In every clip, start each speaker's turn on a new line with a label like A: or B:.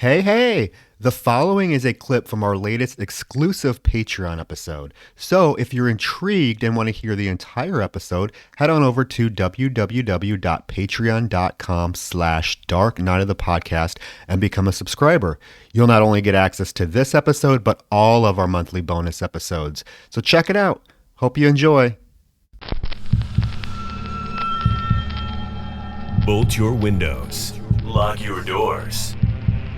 A: Hey, hey! The following is a clip from our latest exclusive Patreon episode. So, if you're intrigued and want to hear the entire episode, head on over to www.patreon.com/Dark Night of the Podcast and become a subscriber. You'll not only get access to this episode, but all of our monthly bonus episodes. So check it out. Hope you enjoy.
B: Bolt your windows. Lock your doors.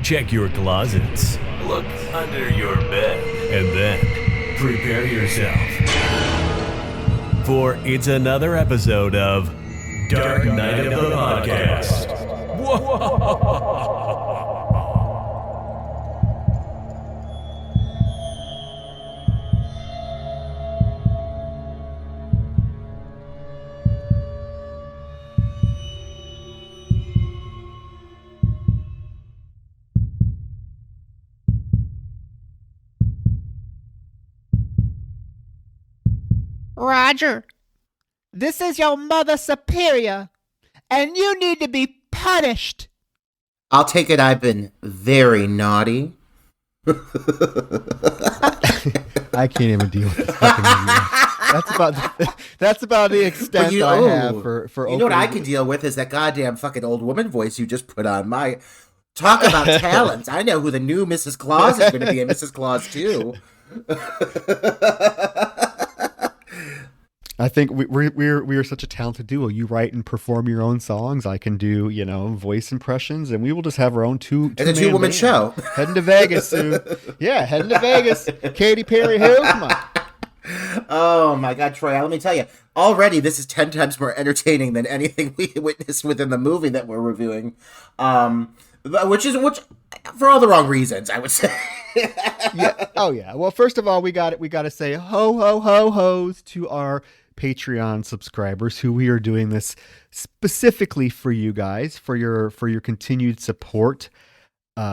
B: Check your closets. Look under your bed. And then prepare yourself. For it's another episode of Dark Night of the Podcast.
C: Roger, this is your mother superior, and you need to be punished.
D: I'll take it I've been very naughty.
A: I can't even deal with this fucking movie. That's about the extent I have for
D: You know what I can deal with is that goddamn fucking old woman voice you just put on. My talk about talent. I know who the new Mrs. Claus is going to be in Mrs. Claus 2.
A: I think we're such a talented duo. You write and perform your own songs. I can do, voice impressions, and we will just have our own
D: It's a two-woman show.
A: Heading to Vegas soon. Yeah, heading to Vegas. Katy Perry, who? Come on.
D: Oh my God, Troy! Let me tell you. Already, this is 10 times more entertaining than anything we witnessed within the movie that we're reviewing. Which for all the wrong reasons, I would say.
A: Yeah. Oh yeah. Well, first of all, we got to say ho ho ho ho's to our Patreon subscribers who we are doing this specifically for you guys, for your continued support.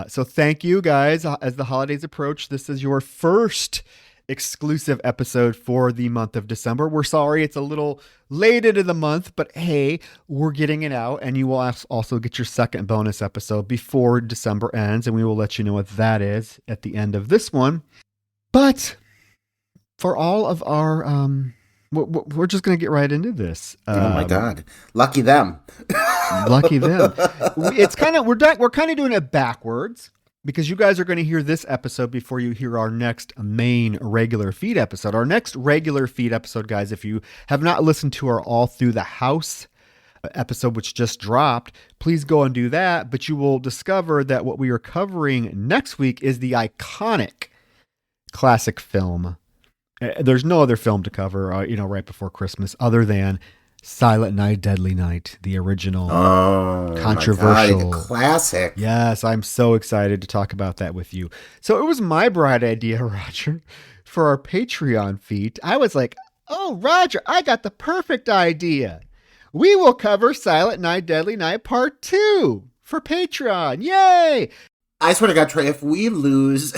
A: So thank you guys. As the holidays approach, this is your first exclusive episode for the month of December. We're sorry it's a little late into the month, but hey, we're getting it out, and you will also get your second bonus episode before December ends, and we will let you know what that is at the end of this one. But for all of our we're just going to get right into this.
D: Oh my God. Lucky them.
A: Lucky them. It's we're kind of doing it backwards because you guys are going to hear this episode before you hear our next main regular feed episode. Our next regular feed episode, guys, if you have not listened to our All Through the House episode, which just dropped, please go and do that. But you will discover that what we are covering next week is the iconic classic film. There's no other film to cover, right before Christmas other than Silent Night, Deadly Night, the original, controversial,
D: my God, classic.
A: Yes, I'm so excited to talk about that with you. So it was my bright idea, Roger, for our Patreon feed. I was like, oh, Roger, I got the perfect idea. We will cover Silent Night, Deadly Night Part 2 for Patreon. Yay!
D: I swear to God, Trey, if we lose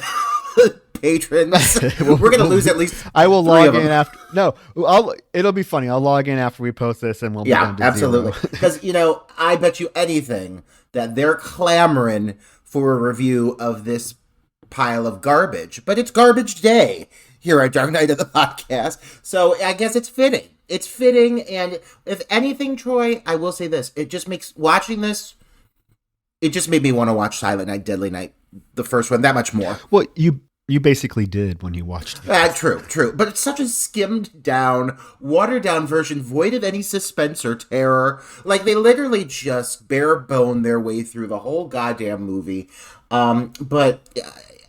D: patrons, we're going to lose at least
A: I will log in after. No, it'll be funny. I'll log in after we post this, and we'll be down to
D: absolutely.
A: zero.
D: Because I bet you anything that they're clamoring for a review of this pile of garbage. But it's garbage day here at Dark Night of the Podcast, so I guess it's fitting. It's fitting, and if anything, Troy, I will say this: it just makes watching this. It just made me want to watch Silent Night, Deadly Night, the first one, that much more.
A: Well, you basically did when you watched it.
D: True. But it's such a skimmed down, watered down version, void of any suspense or terror. Like, they literally just bare bone their way through the whole goddamn movie. But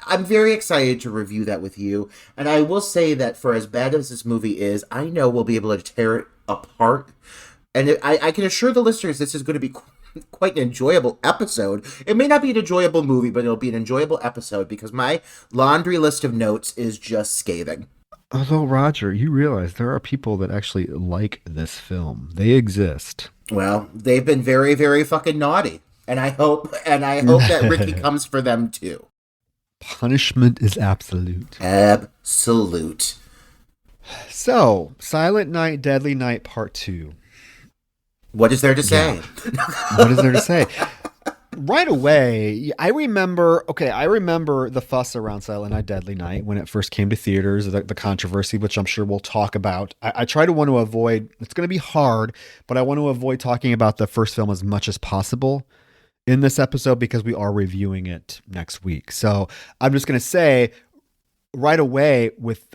D: I'm very excited to review that with you. And I will say that for as bad as this movie is, I know we'll be able to tear it apart. And I can assure the listeners this is going to be quite an enjoyable episode. It may not be an enjoyable movie, but it'll be an enjoyable episode because my laundry list of notes is just scathing.
A: Although, Roger, you realize there are people that actually like this film. They exist.
D: Well, they've been very, very fucking naughty. And I hope that Ricky comes for them too.
A: Punishment is absolute.
D: Absolute.
A: So, Silent Night, Deadly Night Part 2.
D: What is there to say?
A: What is there to say? Right away, I remember the fuss around Silent Night Deadly Night when it first came to theaters, the controversy, which I'm sure we'll talk about. I try to want to avoid, it's going to be hard, but I want to avoid talking about the first film as much as possible in this episode because we are reviewing it next week. So I'm just going to say right away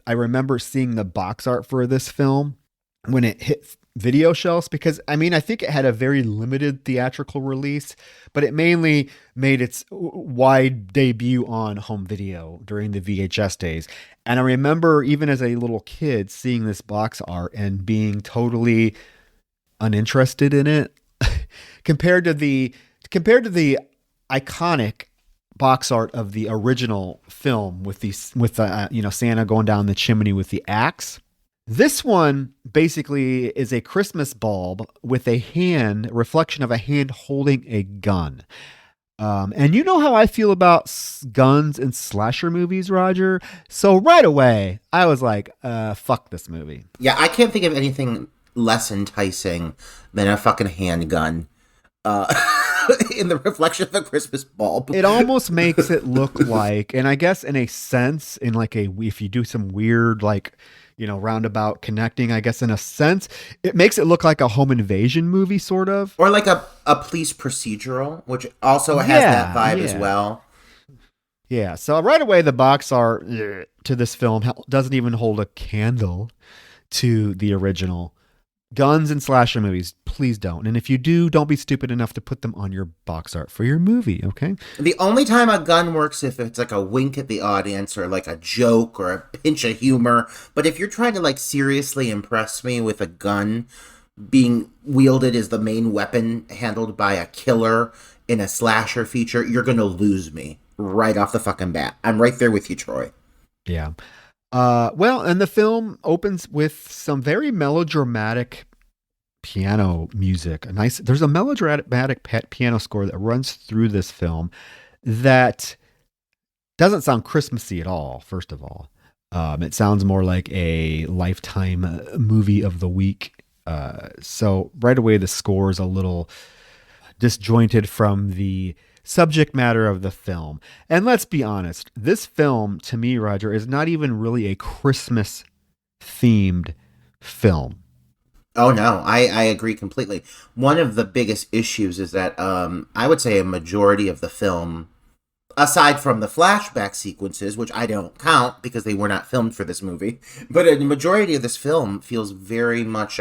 A: I remember seeing the box art for this film when it hit video shelves because I think it had a very limited theatrical release, but it mainly made its wide debut on home video during the VHS days. And I remember even as a little kid seeing this box art and being totally uninterested in it compared to the iconic box art of the original film with Santa going down the chimney with the axe. This one basically is a Christmas bulb with a reflection of a hand holding a gun. And you know how I feel about guns in slasher movies, Roger? So right away, I was like, fuck this movie.
D: Yeah, I can't think of anything less enticing than a fucking handgun. In the reflection of a Christmas bulb.
A: It almost makes it look like, and I guess in a sense, if you do some weird, roundabout connecting, I guess in a sense, it makes it look like a home invasion movie, sort of.
D: Or like a police procedural, which also has that vibe as well.
A: Yeah, so right away, the box art to this film doesn't even hold a candle to the original. Guns and slasher movies, please don't. And if you do, don't be stupid enough to put them on your box art for your movie, okay?
D: The only time a gun works if it's like a wink at the audience or like a joke or a pinch of humor. But if you're trying to seriously impress me with a gun being wielded as the main weapon handled by a killer in a slasher feature, you're going to lose me right off the fucking bat. I'm right there with you, Troy.
A: Yeah. And the film opens with some very melodramatic piano music. There's a melodramatic piano score that runs through this film that doesn't sound Christmassy at all, first of all. It sounds more like a Lifetime movie of the week. So right away, the score is a little disjointed from the subject matter of the film. And let's be honest, this film, to me, Roger, is not even really a Christmas themed film.
D: Oh no, I agree completely. One of the biggest issues is that I would say a majority of the film, aside from the flashback sequences, which I don't count because they were not filmed for this movie, but a majority of this film feels very much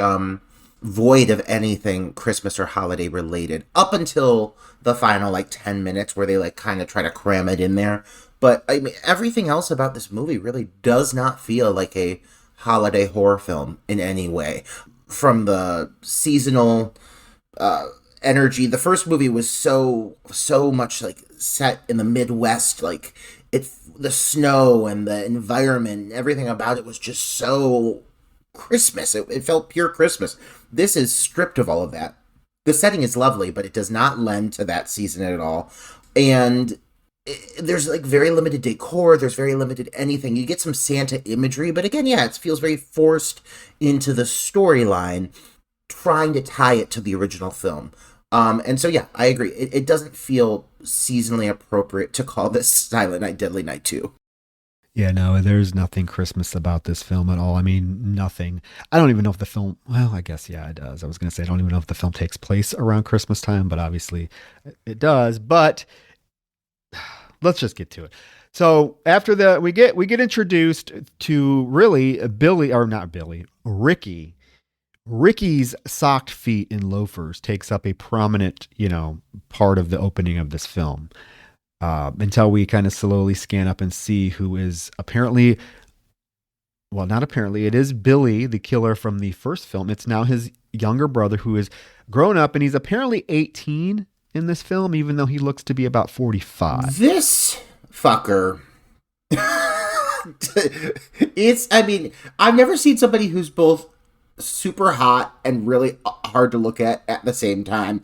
D: void of anything Christmas or holiday related up until the final 10 minutes where they kind of try to cram it in there. But everything else about this movie really does not feel like a holiday horror film in any way. From the seasonal energy, the first movie was so much set in the Midwest, the snow and the environment, everything about it was just so Christmas. It felt pure Christmas. This is stripped of all of that. The setting is lovely, but it does not lend to that season at all. And there's very limited decor. There's very limited anything. You get some Santa imagery, but again, yeah, it feels very forced into the storyline, trying to tie it to the original film. And so, yeah, I agree. It doesn't feel seasonally appropriate to call this Silent Night, Deadly Night 2.
A: Yeah, no, there's nothing Christmas about this film at all. Nothing. I don't even know if the film, well, I guess, yeah, it does. I was going to say, I don't even know if the film takes place around Christmas time, but obviously it does. But let's just get to it. So after that, we get introduced to Ricky. Ricky's socked feet in loafers takes up a prominent, part of the opening of this film. Until we kind of slowly scan up and see who is it is Billy, the killer from the first film. It's now his younger brother who is grown up, and he's apparently 18 in this film, even though he looks to be about 45.
D: This fucker. I've never seen somebody who's both super hot and really hard to look at the same time.